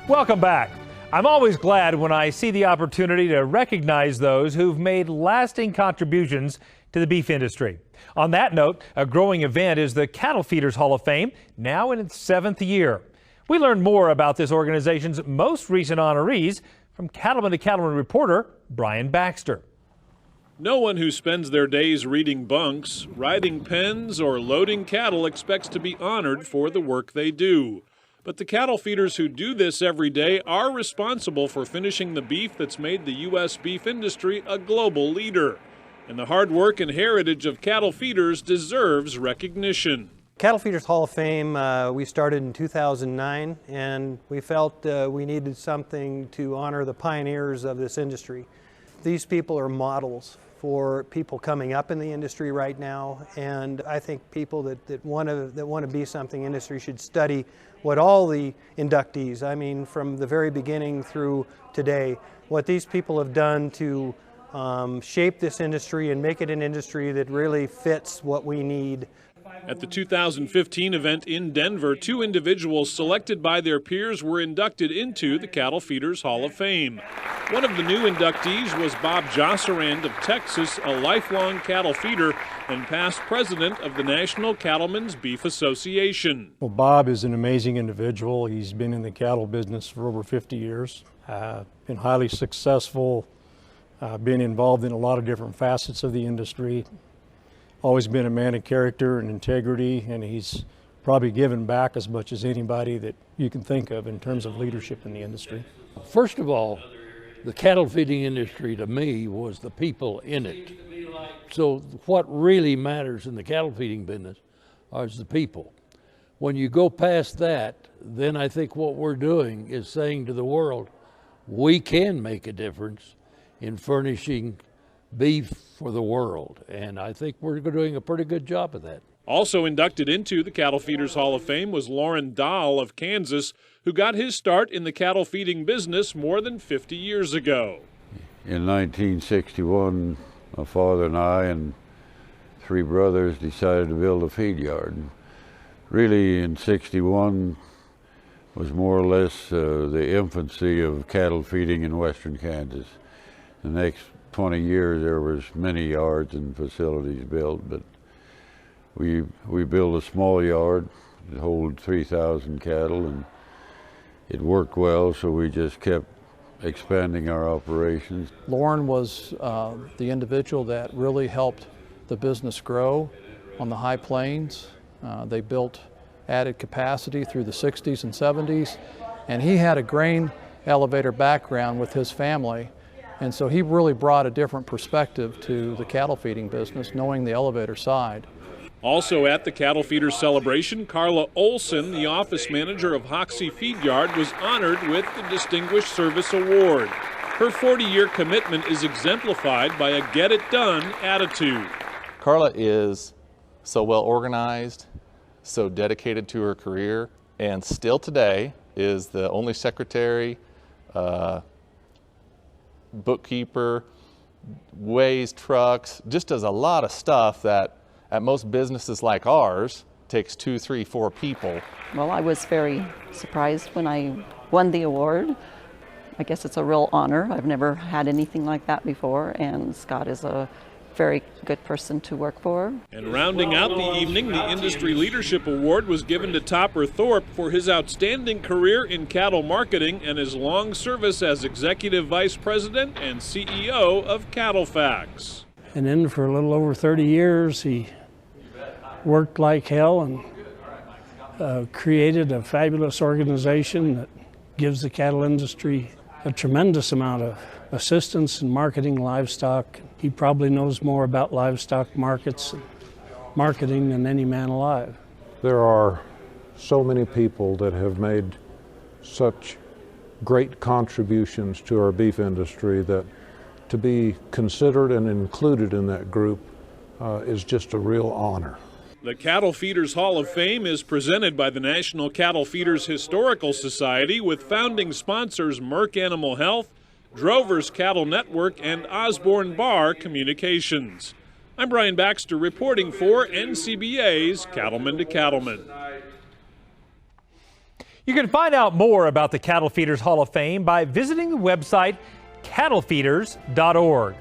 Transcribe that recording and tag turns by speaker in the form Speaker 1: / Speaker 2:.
Speaker 1: Welcome back. I'm always glad when I see the opportunity to recognize those who've made lasting contributions to the beef industry. On that note, a growing event is the Cattle Feeders Hall of Fame, now in its 7th year. We learn more about this organization's most recent honorees from Cattlemen to Cattlemen reporter Brian Baxter.
Speaker 2: No one who spends their days reading bunks, riding pens, or loading cattle expects to be honored for the work they do. But the cattle feeders who do this every day are responsible for finishing the beef that's made the U.S. beef industry a global leader. And the hard work and heritage of cattle feeders deserves recognition.
Speaker 3: Cattle Feeders Hall of Fame, we started in 2009, and we felt we needed something to honor the pioneers of this industry. These people are models for people coming up in the industry right now, and I think people that want to be something industry should study what all the inductees, I mean from the very beginning through today, what these people have done to shape this industry and make it an industry that really fits what we need.
Speaker 2: At the 2015 event in Denver, 2 individuals selected by their peers were inducted into the Cattle Feeders Hall of Fame. One of the new inductees was Bob Josserand of Texas, a lifelong cattle feeder and past president of the National Cattlemen's Beef Association.
Speaker 4: Well, Bob is an amazing individual. He's been in the cattle business for over 50 years, been highly successful, been involved in a lot of different facets of the industry. Always been a man of character and integrity, and he's probably given back as much as anybody that you can think of in terms of leadership in the industry.
Speaker 5: First of all, the cattle feeding industry to me was the people in it. So what really matters in the cattle feeding business is the people. When you go past that, then I think what we're doing is saying to the world, we can make a difference in furnishing beef for the world, and I think we're doing a pretty good job of that.
Speaker 2: Also inducted into the Cattle Feeders Hall of Fame was Loren Dahl of Kansas, who got his start in the cattle feeding business more than 50 years ago.
Speaker 6: In 1961, my father and I and 3 brothers decided to build a feed yard. Really, in '61 was more or less the infancy of cattle feeding in western Kansas. The next 20 years there was many yards and facilities built, but we built a small yard that hold 3,000 cattle, and it worked well, so we just kept expanding our operations.
Speaker 7: Loren was the individual that really helped the business grow on the high plains. They built added capacity through the 60s and 70s, and he had a grain elevator background with his family. And so he really brought a different perspective to the cattle feeding business, knowing the elevator side.
Speaker 2: Also at the Cattle Feeders celebration, Carla Olson, the office manager of Hoxie Feed Yard, was honored with the Distinguished Service Award. Her 40-year commitment is exemplified by a get-it-done attitude.
Speaker 8: Carla is so well organized, so dedicated to her career, and still today is the only secretary, bookkeeper, weighs trucks, just does a lot of stuff that at most businesses like ours takes 2, 3, 4 people.
Speaker 9: Well, I was very surprised when I won the award. I guess it's a real honor. I've never had anything like that before, and Scott is a very good person to work for.
Speaker 2: And rounding out the evening, the Industry Leadership Award was given to Topper Thorpe for his outstanding career in cattle marketing and his long service as Executive Vice President and CEO of CattleFax.
Speaker 10: And then for a little over 30 years, he worked like hell and created a fabulous organization that gives the cattle industry a tremendous amount of assistance in marketing livestock. He probably knows more about livestock markets and marketing than any man alive.
Speaker 11: There are so many people that have made such great contributions to our beef industry that to be considered and included in that group is just a real honor.
Speaker 2: The Cattle Feeders Hall of Fame is presented by the National Cattle Feeders Historical Society with founding sponsors Merck Animal Health, Drover's Cattle Network, and Osborne Barr Communications. I'm Brian Baxter reporting for NCBA's Cattlemen to Cattlemen.
Speaker 1: You can find out more about the Cattle Feeders Hall of Fame by visiting the website cattlefeeders.org.